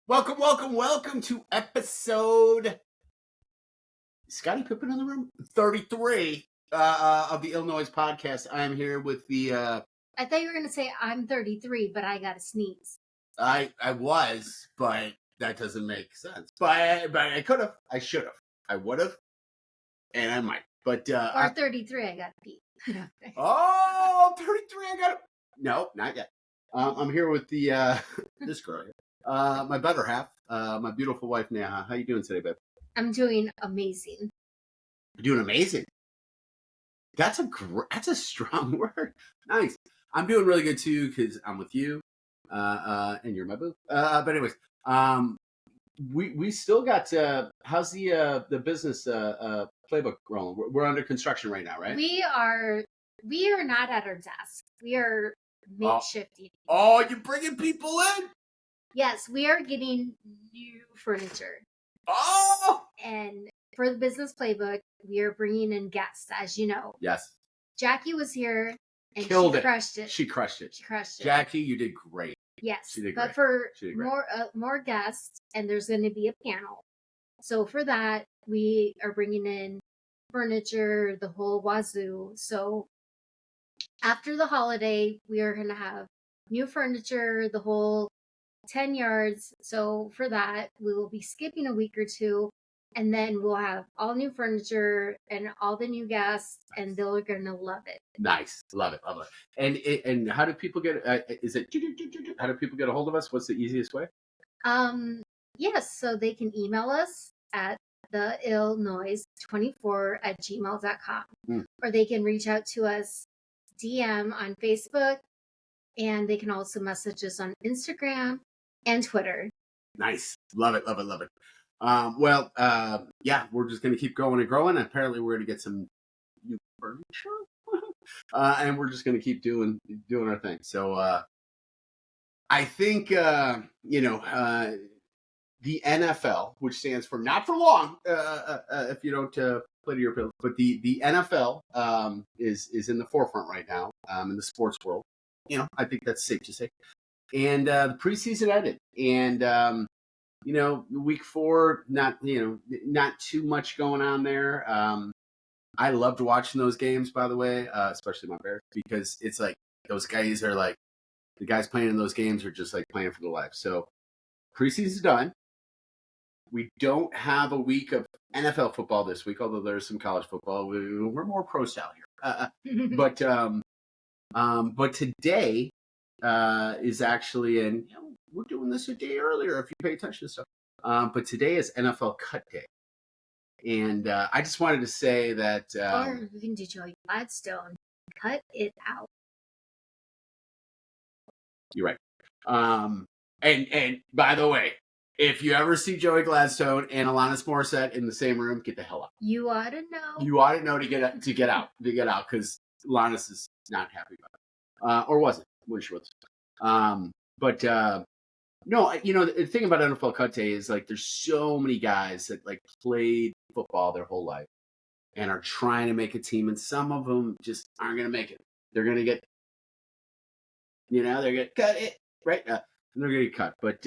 Welcome to episode Scottie Pippen in the room 33 of the Illinois podcast. I am here with the. I thought you were going to say I'm 33, but I got to sneeze. I was, but that doesn't make sense. But I could have, I should have, I would have, and I might. But or 33, I got to pee. 33, I got to. No, not yet. I'm here with the this girl here. My better half, my beautiful wife, Neha. How you doing today, babe? I'm doing amazing. You're doing amazing. That's a strong word. Nice. I'm doing really good too because I'm with you, and you're my boo. But anyways, we still got. How's the business playbook rolling? We're under construction right now, right? We are not at our desk. We are makeshifting. Oh, you're bringing people in? Yes, we are getting new furniture. Oh! And for the business playbook, we are bringing in guests, as you know. Yes. Jackie was here and Killed crushed it. She crushed it. She crushed it. Jackie, you did great. Yes. She did but great. for more guests, and there's going to be a panel. So for that, we are bringing in furniture, the whole wazoo. So after the holiday, we are going to have new furniture, the whole 10 yards. So for that, we will be skipping a week or two, and then we'll have all new furniture and all the new guests, and they're going to love it. Nice. Love it. And how do people get, how do people get a hold of us? What's the easiest way? Yes, so they can email us at theillnoise24@gmail.com, or they can reach out to us DM on Facebook, and they can also message us on Instagram and Twitter. Nice. Love it. Yeah, we're just going to keep going and growing. Apparently we're going to get some new furniture. And we're just going to keep doing our thing. So I think, the NFL, which stands for not for long, if you don't play to your pills, but the NFL is in the forefront right now in the sports world. I think that's safe to say. And the preseason ended, and week 4, not too much going on there. I loved watching those games, by the way, especially my Bears, because it's like those guys are like the guys playing in those games are just like playing for their life. So preseason's done. We don't have a week of NFL football this week, although there's some college football. We're more pro style here, but today is actually, and we're doing this a day earlier if you pay attention to stuff. But today is NFL Cut Day, and I just wanted to say that. Or you can do Joey Gladstone, cut it out. You're right. And by the way, if you ever see Joey Gladstone and Alanis Morissette in the same room, get the hell out. You ought to know. You ought to know to get out, because Alanis is not happy about it, or wasn't when she was. But no, the thing about NFL Cut Day is like there's so many guys that like played football their whole life and are trying to make a team, and some of them just aren't going to make it. They're going to get, they're going to cut it right, and they're going to get cut. But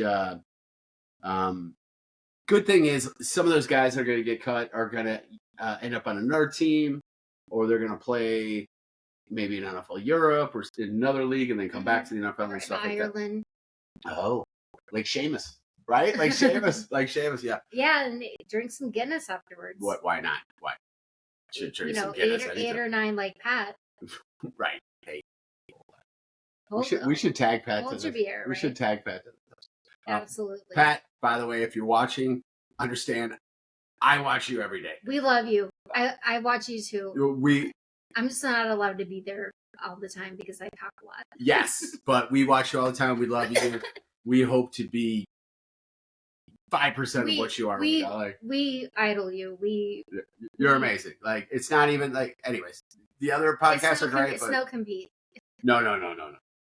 good thing is some of those guys that are going to get cut are going to end up on another team, or they're going to play maybe in NFL Europe or in another league and then come back to the NFL and stuff Ireland. Like that. Oh, like Seamus, right? Like Seamus, yeah. Yeah, and drink some Guinness afterwards. What? Why not? Why? Should drink some 8 or 9 like Pat. Right. Hey. We should tag Pat. Hold your beer. We should tag Pat. Absolutely. Pat, by the way, if you're watching, understand, I watch you every day. We love you. I watch you too. I'm just not allowed to be there all the time because I talk a lot. Yes, but we watch you all the time. We love you. We hope to be 5% of what you are. We idol you. You're amazing. Like, it's not even like, anyways, the other podcasts are great. It's no compete. No.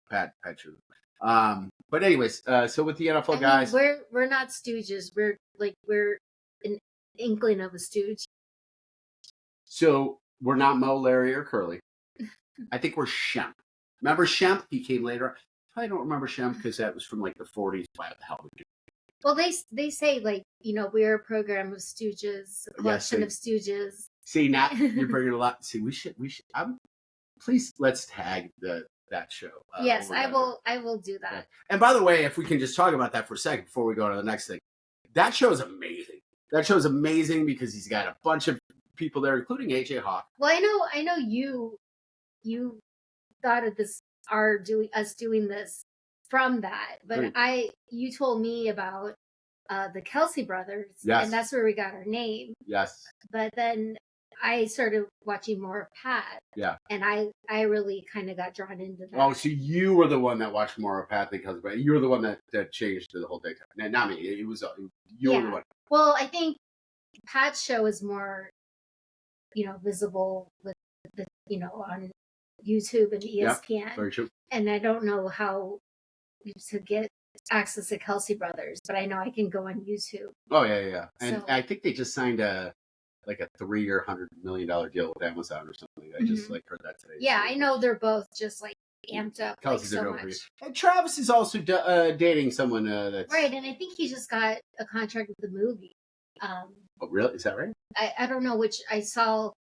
Pat, true. But anyways, so with the NFL guys, we're not stooges. We're an inkling of a stooge. So we're not Mo, Larry, or Curly. I think we're Shemp. Remember Shemp? He came later. I don't remember Shemp because that was from like the 40s. Why the hell would you? Well, they say like we're a program of stooges, a collection of stooges. See, now you're bringing a lot. See, we should. Please let's tag that show. Yes, I will do that. Yeah. And by the way, if we can just talk about that for a second before we go to the next thing, that show is amazing. That show is amazing because he's got a bunch of people there, including AJ Hawk. Well, I know you thought of this us doing this from that, but you told me about the Kelsey brothers, and that's where we got our name. Yes. But then I started watching more of Pat. Yeah. And I really kind of got drawn into that. Oh, so you were the one that watched more of Pat than Kelsey, but you were the one that changed to the whole daytime. Not me. It was you were the one. Well, I think Pat's show is more, visible with the on YouTube and ESPN. Yeah, very true. And I don't know how to get access to Kelsey brothers, but I know I can go on YouTube. Oh yeah. And I think they just signed a 3-year, $100 million deal with Amazon or something. I just heard that today. Yeah, so I know they're both just amped up Kelsey's so much. And Travis is also dating someone that's right, and I think he just got a contract with the movie. Oh, really? Is that right? I don't know which I saw.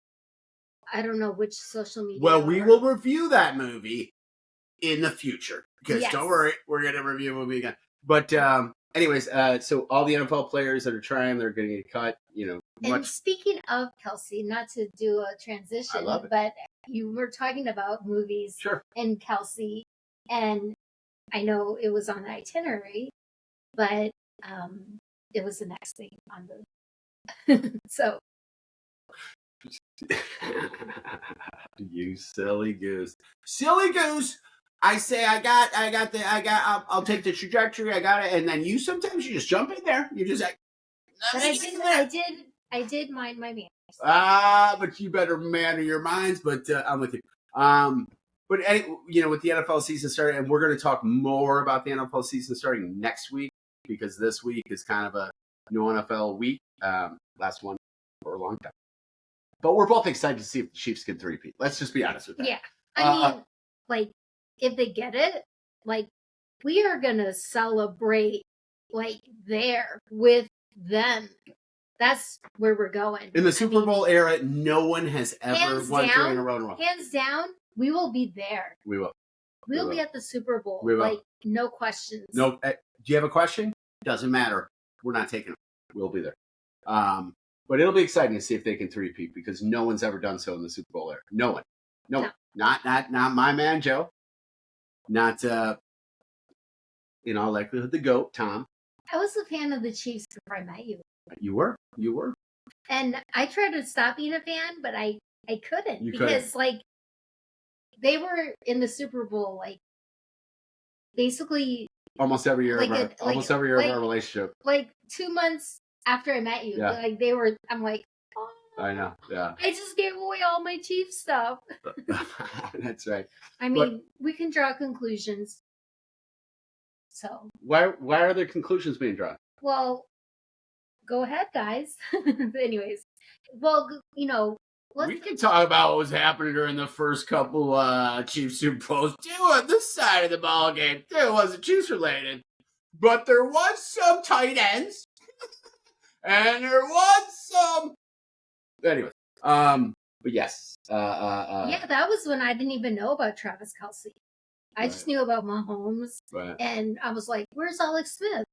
I don't know which social media. Well, we will review that movie in the future because don't worry, we're gonna review a movie again. But anyways, so all the NFL players that are trying, they're getting a cut. And speaking of Kelsey, not to do a transition, but you were talking about movies and Kelsey, and I know it was on the itinerary, but it was the next thing on the so. You silly goose. I say I'll take the trajectory. I got it, and then you sometimes you just jump in there. You just like. But I did mind my manners. But you better manner your minds. But I'm with you. But with the NFL season starting, and we're going to talk more about the NFL season starting next week because this week is kind of a new NFL week. Last one for a long time. But we're both excited to see if the Chiefs can three-peat. Let's just be honest with that. Yeah. I mean, if they get it, we are going to celebrate, there with them. That's where we're going. In the Super Bowl era, no one has ever won 3 in a row. Hands down, we will be there. We will. We'll be at the Super Bowl. We will. No questions. No. Do you have a question? Doesn't matter. We're not taking it. We'll be there. But it'll be exciting to see if they can three-peat because no one's ever done so in the Super Bowl era. No one. No. Not my man Joe. Not likelihood the GOAT, Tom. I was a fan of the Chiefs before I met you. You were. And I tried to stop being a fan, but I couldn't because they were in the Super Bowl basically almost every year of our relationship. 2 months after I met you, they were. I'm like, oh, I know. Yeah. I just gave away all my Chiefs stuff. That's right. I mean, we can draw conclusions. So why are there conclusions being drawn? Well, go ahead, guys. Anyways, well, we can talk about what was happening during the first couple Chiefs Super Bowls. Too on this side of the ball game, it wasn't Chiefs related, but there was some tight ends, and there was some. Anyways, but yes, yeah, that was when I didn't even know about Travis Kelce. I just knew about Mahomes, and I was like, "Where's Alex Smith?"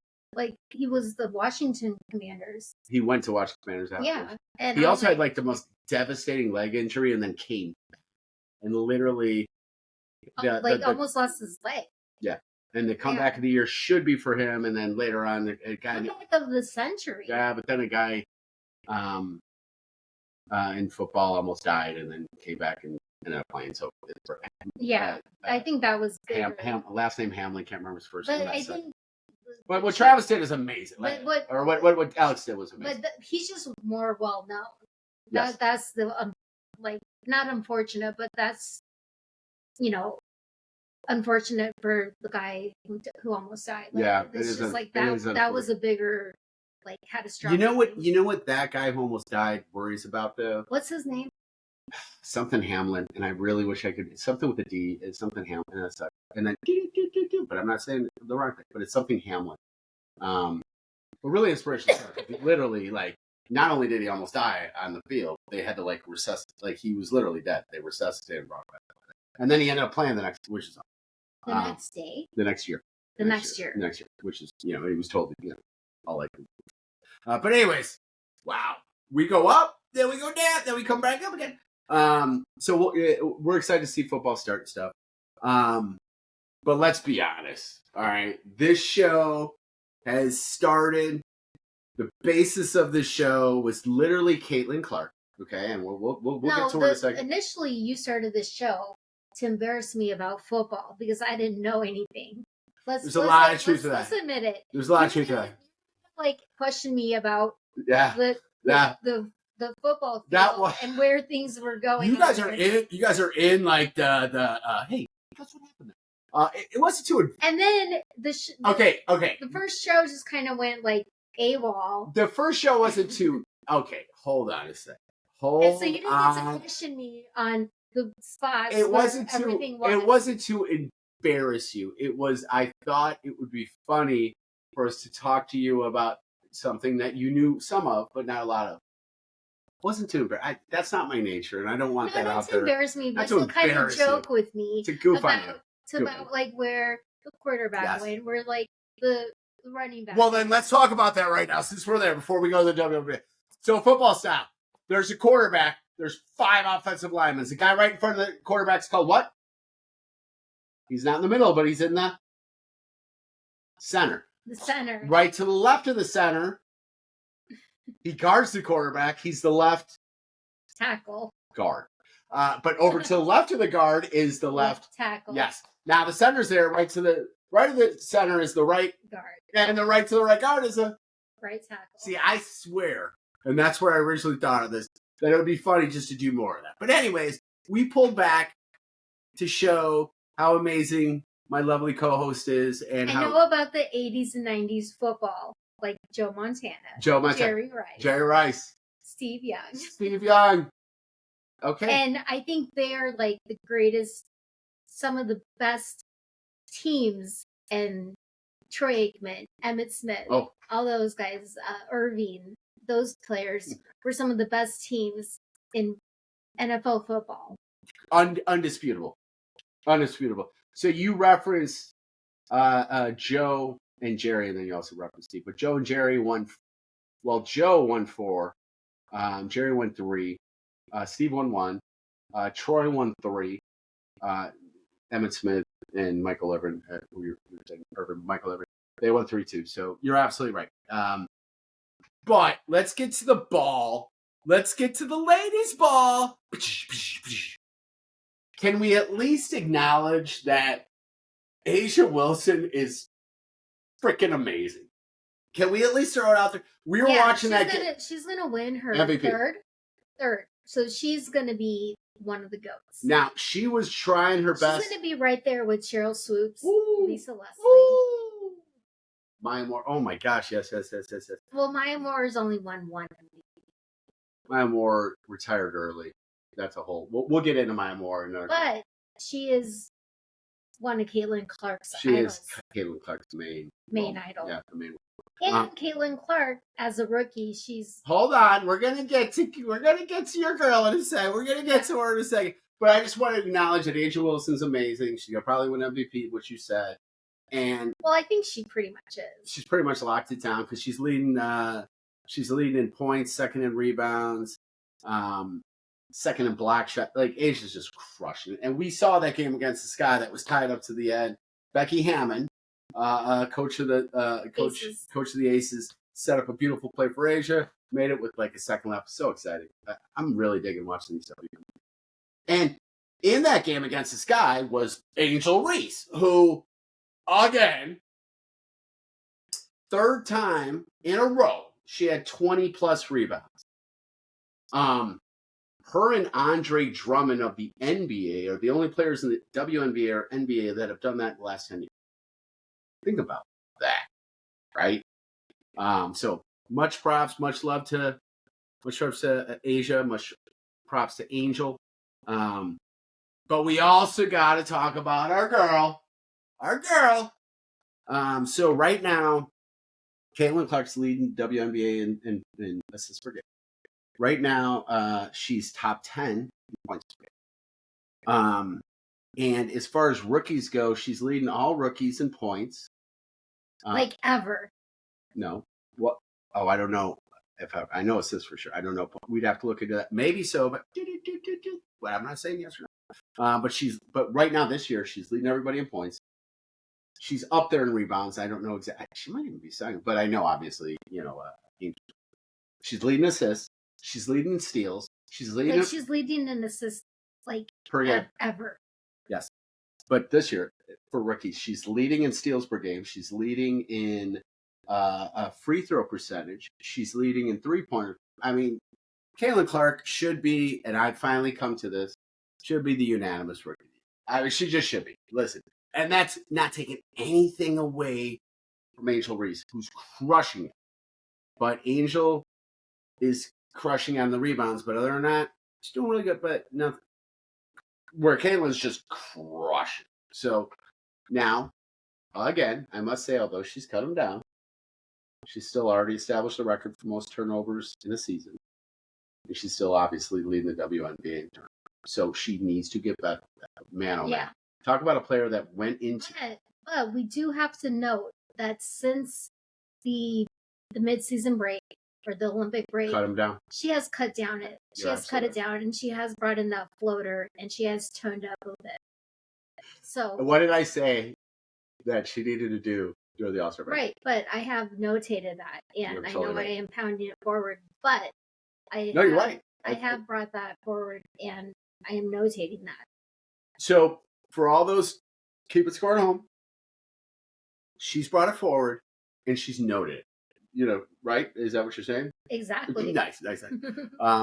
He was the Washington Commanders. He went to Washington Commanders after. Yeah, and he also had the most devastating leg injury, and then came and literally, almost lost his leg. Yeah, and the comeback of the year should be for him, and then later on, the comeback of the century. Yeah, but then a guy, in football almost died, and then came back and ended up playing. So I think that was last name Hamlin. Can't remember his first name. I think. But what Travis did is amazing. What Alex did was amazing. But he's just more well known. Yes. That's the not unfortunate, but that's unfortunate for the guy who almost died. It's just that was a bigger catastrophic. You know what that guy who almost died worries about though? What's his name? Something Hamlin, and I really wish I could. Something with a D. It's something Hamlin, and then but I'm not saying the wrong thing. But it's something Hamlin. But really inspirational. Literally, like, not only did he almost die on the field, they had to, like, resuscitate. Like, he was literally dead. They resuscitated and brought him back. And then he ended up playing the next, which is next day? The next year. The next year. Which is, he was told, all like. But anyways, wow. We go up, then we go down, then we come back up again. So we're excited to see football start and stuff. But let's be honest. All right. This show has started. The basis of this show was literally Caitlin Clark. Okay. And we'll get to her in a second. Initially, you started this show to embarrass me about football because I didn't know anything. There's a lot of truth to that. Let's admit it. There's a lot of truth to that. Like, question me about the football field and where things were going. You guys are in like the hey, guess what happened there? It wasn't too. And then okay. The first show just kind of went like AWOL. The first show wasn't too. Okay, hold on a second. So you didn't get to question me on the spots. It wasn't to embarrass you. It was. I thought it would be funny for us to talk to you about something that you knew some of, but not a lot of. Wasn't too embarrassing. That's not my nature, and I don't want that out there. Not to embarrass me, but to kind of joke with me. To goof on you. About like where the quarterback went, where like the running back. Well, then let's talk about that right now, since we're there, before we go to the WNBA. So football style. There's a quarterback. There's 5 offensive linemen. The guy right in front of the quarterback's called what? He's not in the middle, but he's in the center. The center. Right to the left of the center. He guards the quarterback. He's the left tackle. Guard. But over to the left of the guard is the left tackle. Yes. Now the center's there. Right of the center is the right guard. And the right to the right guard is the right tackle. See, I swear, and that's where I originally thought of this, that it would be funny just to do more of that. But anyways, we pulled back to show how amazing my lovely co-host is. And I know about the 80s and 90s football, like Joe Montana. Jerry Rice. Steve Young. Okay. And I think they are like the greatest, some of the best teams, and Troy Aikman, Emmitt Smith, all those guys, Irving, those players were some of the best teams in NFL football. Undisputable. So you reference Joe and Jerry, and then you also reference Steve. But Joe and Jerry won. Well, Joe won 4. Jerry won 3. Steve won 1. Troy won 3. Emmitt Smith and Michael Everett, Michael Everett, they won 3 too. So you're absolutely right. But let's get to the ball. Let's get to the ladies' ball. Can we at least acknowledge that A'ja Wilson is freaking amazing? Can we at least throw it out there? We were watching that. She's gonna win her MVP. third. So she's gonna be one of the GOATs. Now she was trying her best. She's gonna be right there with Cheryl Swoops, Lisa Leslie. Ooh. Maya Moore. Oh my gosh, yes. Well, Maya Moore has only won 1 MVP. Maya Moore retired early. That's a whole. We'll get into Maya Moore in our. But she is one of Caitlin Clark's She idols. is Caitlin Clark's main idol. Yeah, the main. And Caitlin Clark, as a rookie, she's. Hold on, we're gonna get to your girl in a second. We're gonna get to her in a second. But I just want to acknowledge that A'ja Wilson's amazing. She's gonna probably win MVP, which you said. And well, I think she pretty much is. She's pretty much locked it down because she's leading. She's leading in points, second in rebounds, second in block shot. Like A'ja's just crushing it. And we saw that game against the Sky that was tied up to the end. Becky Hammond, coach of the Aces, set up a beautiful play for A'ja. Made it with like a second left. So exciting! I'm really digging watching these stuff. And in that game against the Sky was Angel Reese, who, again, third time in a row, she had 20 plus rebounds. Her and Andre Drummond of the NBA are the only players in the WNBA or NBA that have done that in the last 10 years. Think about that, right? So much props, much love to A'ja, much props to Angel. But we also got to talk about our girl. So right now, Caitlin Clark's leading WNBA in assists per game. Right now, she's top 10 in points per game. And as far as rookies go, she's leading all rookies in points. Like ever. No. What? Oh, I don't know. If I know assists for sure. I don't know. We'd have to look into that. Maybe so, but I'm not saying yes or no. But right now this year she's leading everybody in points. She's up there in rebounds. I don't know exactly. She might even be second, but I know obviously, she's leading assists. She's leading steals. She's leading. Like she's leading in assists like per game ever. Yes, but this year for rookies, she's leading in steals per game. She's leading in a free throw percentage. She's leading in 3-pointer. I mean, Caitlin Clark should be, and I'd finally come to this, should be the unanimous rookie. I mean, she just should be. Listen, and that's not taking anything away from Angel Reese, who's crushing it. But Angel is crushing on the rebounds, but other than that, she's doing really good. But nothing. Where Caitlin's just crushing. So now, again, I must say, although she's cut him down, she's still already established a record for most turnovers in a season. And she's still obviously leading the WNBA in turnovers. So she needs to get better. Man, oh man. Talk about a player that went into... But we do have to note that since the mid-season break, or the Olympic break, cut him down. She has cut down it. She has cut it down, and she has brought in that floater, and she has toned up a little bit. So what did I say that she needed to do during the All-Star break? Right, but I have notated that, and I know I am pounding it forward, but you're right. I have brought that forward, and I am notating that. So for all those keep it score at home, she's brought it forward, and she's noted it. Right? Is that what you're saying? Exactly. Nice.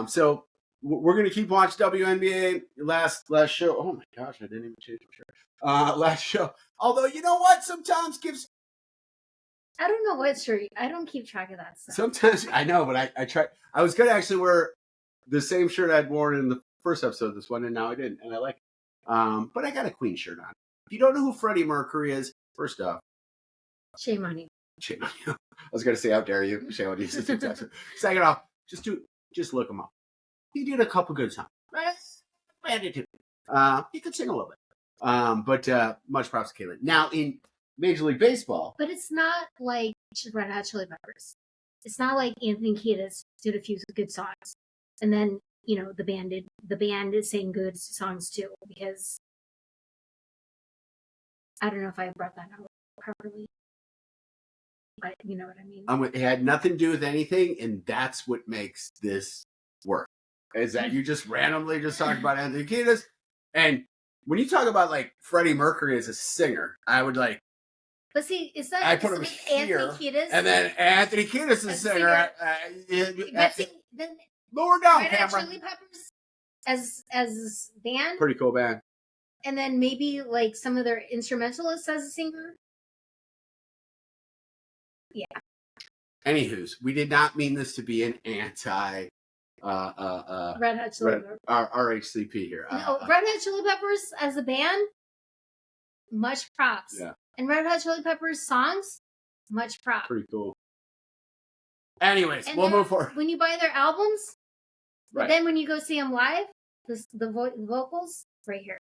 So we're going to keep watching WNBA. Last show. Oh my gosh, I didn't even change my shirt. Last show. Although, you know what? Sometimes gives... I don't know what shirt. I don't keep track of that stuff. Sometimes, I know, but I try. I was going to actually wear the same shirt I'd worn in the first episode of this one, and now I didn't, and I like it. But I got a Queen shirt on. If you don't know who Freddie Mercury is, first off, shame on you. Shame on you. I was going to say, how dare you? Shame on you. Second off, just look him up. He did a couple good songs. I did too. He could sing a little bit. But much props to Caitlin. Now in Major League Baseball, but it's not like Red Hot Chili Peppers. It's not like Anthony Kiedis did a few good songs, and then the band is saying good songs too. Because I don't know if I brought that out properly. But you know what I mean? It had nothing to do with anything, and that's what makes this work. Is that you just randomly just talked about Anthony Kiedis, and when you talk about like Freddie Mercury as a singer, I would like. But see, is that I put him here, Anthony Kiedis, and then Anthony Kiedis is a singer. Then lower down, Red Hot Chili Peppers as band, pretty cool band. And then maybe like some of their instrumentalists as a singer. Yeah. Anywho's, we did not mean this to be an anti Red Hot Chili Peppers. RHCP here. No, Red Hot Chili Peppers as a band, much props. Yeah. And Red Hot Chili Peppers songs, much props. Pretty cool. Anyways, we'll move forward. When you buy their albums, right. Then when you go see them live, the vocals, right here.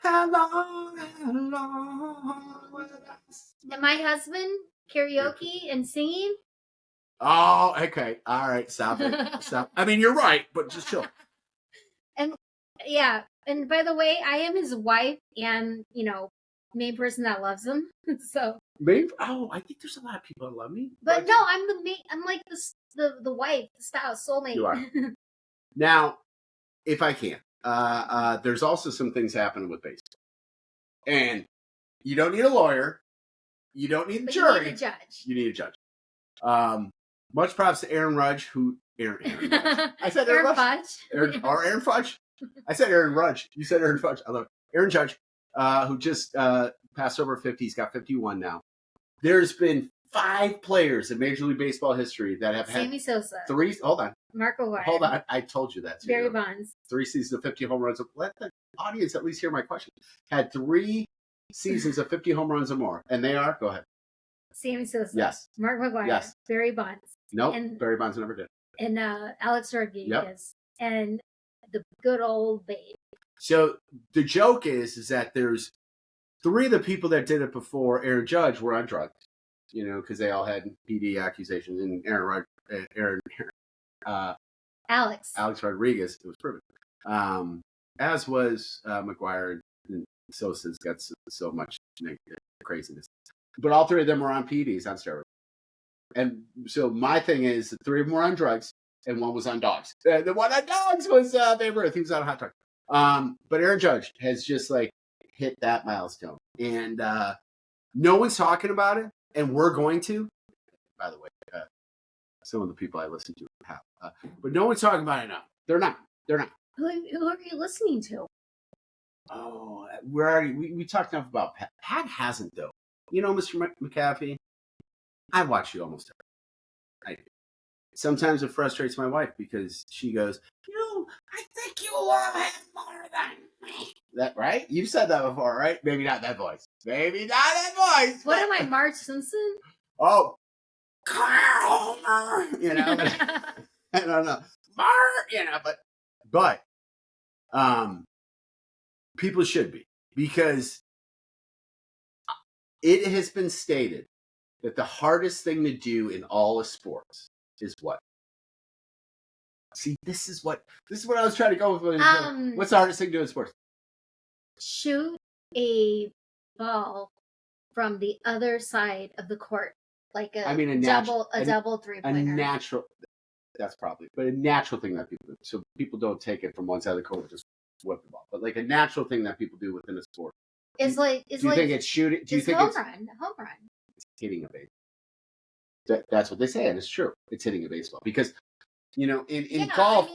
How long will and my husband, karaoke and singing. Oh, okay. All right. Stop it. Stop. I mean, you're right, but just chill. And yeah. And by the way, I am his wife and, main person that loves him. So. Maybe. Oh, I think there's a lot of people that love me. But no, I'm the main. I'm like the wife, the spouse, soulmate. You are. Now, if I can, there's also some things happening with baseball. And you don't need a lawyer. You don't need a jury. You need a judge. You need a judge. Much props to Aaron Rudge, Aaron Rudge. I said Aaron Fudge. Aaron Fudge. I said Aaron Rudge. You said Aaron Fudge. I love it. Aaron Judge, who just passed over 50. He's got 51 now. There's been 5 players in Major League Baseball history that have had Sammy Sosa. 3. Hold on. Marco White. Hold on. I told you that. Barry Bonds. 3 seasons of 50 home runs. Let the audience at least hear my question. Had 3 seasons of 50 home runs or more. And they are? Go ahead. Sammy Sosa. Yes. Mark McGuire. Yes. Barry Bonds. Nope. And, Barry Bonds never did. And Alex Rodriguez. Yep. And the good old Babe. So the joke is that there's 3 of the people that did it before Aaron Judge were on drugs, because they all had PD accusations, and Alex Rodriguez, it was proven. As was McGuire, and Sosa's got so much craziness. But all 3 of them were on PDs, on steroids. And so my thing is, the 3 of them were on drugs, and 1 was on dogs. The one on dogs was Babe Ruth. He was on a hot dog. But Aaron Judge has just hit that milestone, and no one's talking about it, and we're going to. By the way, some of the people I listen to have, but no one's talking about it now. They're not. Who are you listening to? Oh, we talked enough about Pat. Pat hasn't though. Mr. McAfee, I watch you almost every day. Sometimes it frustrates my wife because she goes, I think you love him more than me. That right? You've said that before, right? Maybe not that voice. What am I, Marge Simpson? Oh, Carl. I don't know. But people should be, because it has been stated that the hardest thing to do in all of sports is what? See, this is what I was trying to go with. What's the hardest thing to do in sports? Shoot a ball from the other side of the court, like a double 3-pointer. That's probably, but a natural thing that people do. So people don't take it from one side of the court and just whip the ball, but a natural thing that people do within a sport. Do you think it's shooting? Do you think it's home run? It's hitting a baseball. That's what they say, and it's true. It's hitting a baseball because in golf,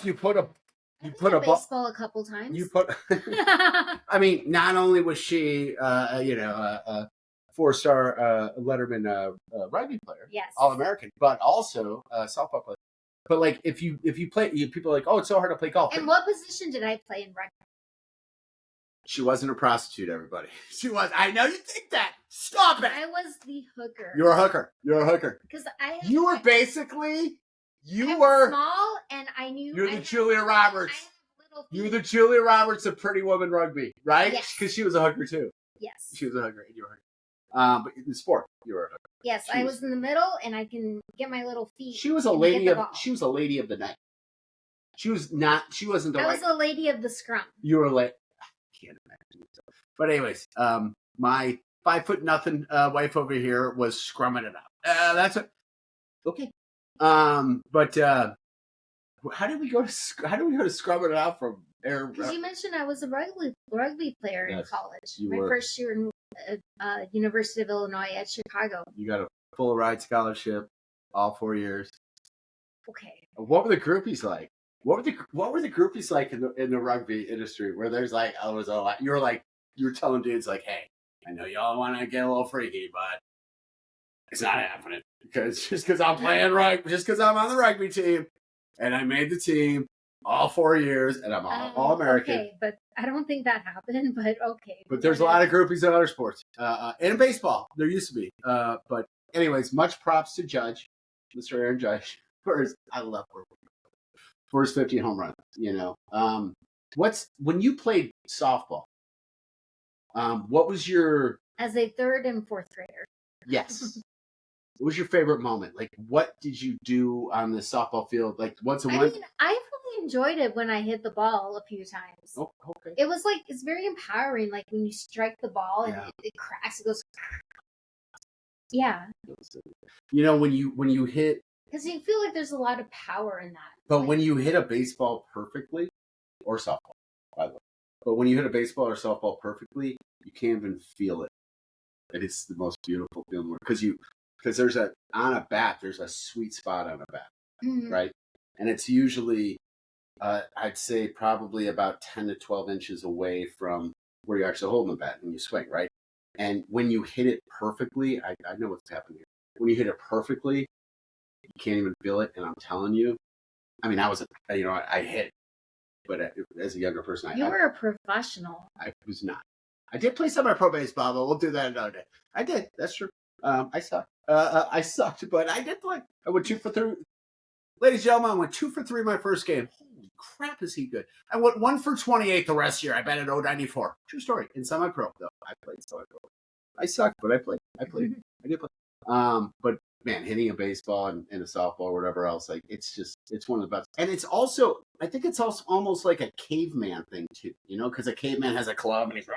you put a baseball a couple times. You put. Not only was she a 4-star Letterman rugby player, yes, All-American, but also a softball player. But if you play, people are like, oh, it's so hard to play golf. And what position did I play in rugby? She wasn't a prostitute, everybody. She was. I know you think that. Stop it. I was the hooker. You're a hooker. Because you were small, and I knew. You're the Julia Roberts. You were the Julia Roberts of Pretty Woman Rugby, right? Yes. Because she was a hooker too. Yes. She was a hooker, and you were a hooker. But in the sport, you were a hooker. Yes, I was in the middle, and I can get my little feet. She was a lady of the night. She wasn't the. I was a lady of the scrum. You were I can't imagine. But anyways, my 5'0" wife over here was scrumming it up. That's it. Okay. But how did we go to scrumming it out from air? Because you mentioned I was a rugby player in college. My first year in University of Illinois at Chicago. You got a full ride scholarship, all 4 years. Okay. What were the groupies like? What were the groupies like in the rugby industry? Where there's you were telling dudes hey, I know y'all want to get a little freaky, but it's not happening because I'm playing rugby, just because I'm on the rugby team and I made the team all 4 years and I'm all American. Okay, but I don't think that happened. But okay. But there's a lot of groupies in other sports, and in baseball there used to be. But anyways, much props to Judge, Mr. Aaron Judge. I love first 15 home runs. When you played softball? What was your as a 3rd and 4th grader? Yes. What was your favorite moment? What did you do on the softball field? Once a month? I really enjoyed it when I hit the ball a few times. Oh, okay. It was it's very empowering. When you strike the ball and it cracks, it goes. Yeah. When you hit. Because you feel like there's a lot of power in that. But when you hit a baseball perfectly, or softball, by the way, but when you hit a baseball or softball perfectly, you can't even feel it. And it's the most beautiful feeling because there's on a bat, there's a sweet spot on a bat, mm-hmm. right? And it's usually, I'd say probably about 10 to 12 inches away from where you're actually holding the bat when you swing, right? And when you hit it perfectly, I know what's happening here. When you hit it perfectly, you can't even feel it. And I'm telling you, I hit, but as a younger person, you were a professional. I was not. I did play semi-pro baseball, but we'll do that another day. I did. That's true. I sucked. I sucked, but I did play. I went 2 for 3. Ladies and gentlemen, I went 2 for 3 my first game. Holy crap, is he good? I went 1 for 28 the rest year. I bet at 094. True story. In semi-pro, though. I played semi-pro. I sucked, but I played. I did play. But man, hitting a baseball and a softball or whatever else, like it's one of the best. And it's also, I think it's also almost like a caveman thing too, you know, because a caveman has a club and he's,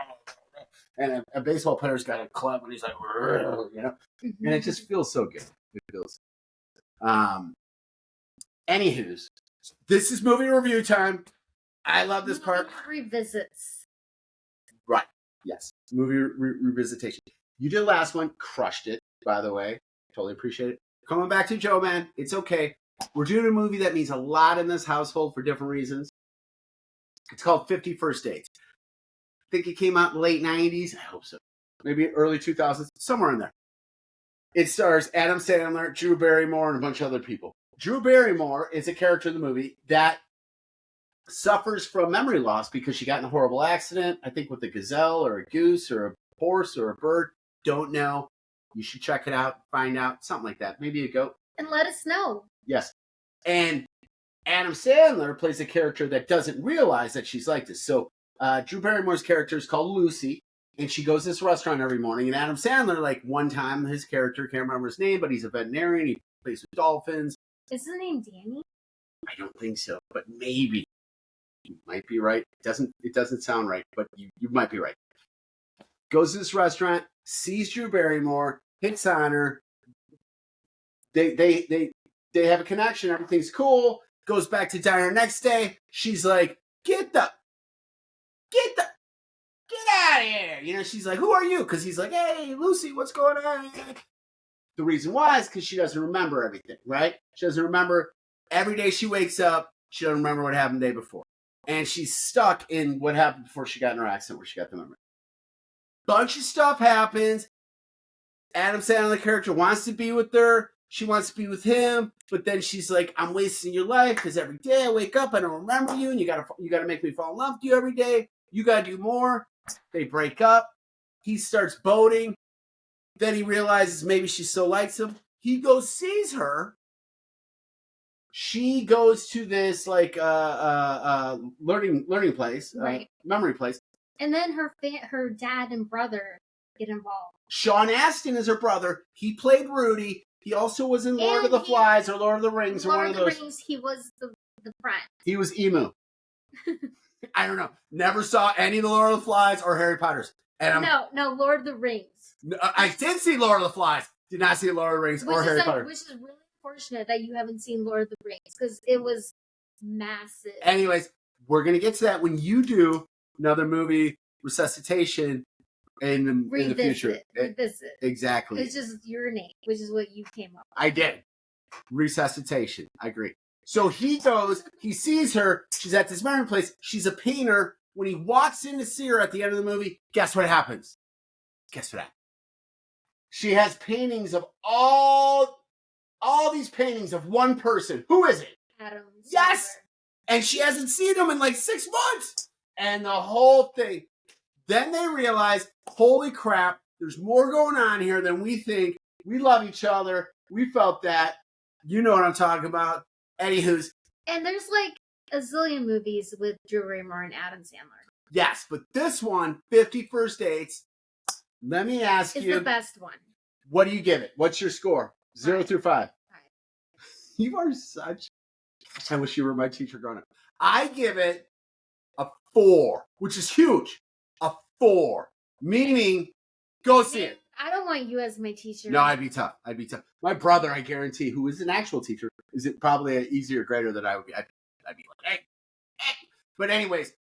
and a baseball player's got a club and he's like, you know, and it just feels so good. It feels. Anywho's, this is movie review time. I love this part. Revisits. Right. Yes. Movie revisitation. You did the last one. Crushed it, by the way. Totally appreciate it. Coming back to Joe, man. It's okay. We're doing a movie that means a lot in this household for different reasons. It's called 50 First Dates. I think it came out in the late 90s. I hope so. Maybe early 2000s. Somewhere in there. It stars Adam Sandler, Drew Barrymore, and a bunch of other people. Drew Barrymore is a character in the movie that suffers from memory loss because she got in a horrible accident, I think with a gazelle or a goose or a horse or a bird. Don't know. You should check it out, find out, something like that. Maybe a goat. And let us know. Yes. And Adam Sandler plays a character that doesn't realize that she's like this. So Drew Barrymore's character is called Lucy, and she goes to this restaurant every morning. And Adam Sandler, like one time, his character, can't remember his name, but he's a veterinarian. He plays with dolphins. Is his name Danny? I don't think so, but maybe. You might be right. It doesn't sound right, but you might be right. Goes to this restaurant, sees Drew Barrymore, hits on her. They have a connection. Everything's cool. Goes back to diner next day. She's like, get out of here. You know, she's like, who are you? Because he's like, hey, Lucy, what's going on? The reason why is because she doesn't remember everything, right? She doesn't remember every day she wakes up. She doesn't remember what happened the day before. And she's stuck in what happened before she got in her accident where she got the memory. Bunch of stuff happens. Adam Sandler, the character, wants to be with her. She wants to be with him. But then she's like, I'm wasting your life because every day I wake up, I don't remember you. And you gotta make me fall in love with you every day. You got to do more. They break up. He starts boating. Then he realizes maybe she still likes him. He goes, sees her. She goes to this like learning place, right. Memory place. And then her dad and brother get involved. Sean Astin is her brother. He played Rudy. He also was in Lord of the Flies or Lord of the Rings or one of those. Lord of the Rings, he was the friend. He was Emu. I don't know. Never saw any of the Lord of the Flies or Harry Potter's. And no, Lord of the Rings. I did see Lord of the Flies. Did not see Lord of the Rings or Harry Potter. Which is really unfortunate that you haven't seen Lord of the Rings because it was massive. Anyways, we're going to get to that when you do another movie, Resuscitation, in the future. Revisit. Exactly. It's just your name, which is what you came up with. I did. Resuscitation. I agree. So he goes, he sees her. She's at this memory place. She's a painter. When he walks in to see her at the end of the movie, guess what happens? Guess what happens? She has paintings of all these paintings of one person. Who is it? Adam. Yes! And she hasn't seen him in like 6 months. And the whole thing. Then they realize, holy crap, there's more going on here than we think. We love each other. We felt that. You know what I'm talking about. Anywho's. And there's like a zillion movies with Drew Barrymore and Adam Sandler. Yes, but this one, 50 First Dates, let me ask you. It's the best one. What do you give it? What's your score? 0 through 5. 5. You are such. I wish you were my teacher growing up. I give it a 4, which is huge. A 4. Meaning, go see it. I don't want you as my teacher. No, I'd be tough. My brother, I guarantee, who is an actual teacher, is it probably an easier grader than I would be. I'd be like, hey. But anyways,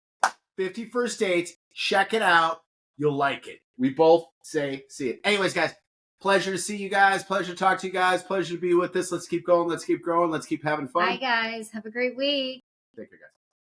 50 First Dates. Check it out. You'll like it. We both say see it. Anyways, guys, pleasure to see you guys. Pleasure to talk to you guys. Pleasure to be with us. Let's keep going. Let's keep growing. Let's keep having fun. Bye, guys. Have a great week. Take care, guys.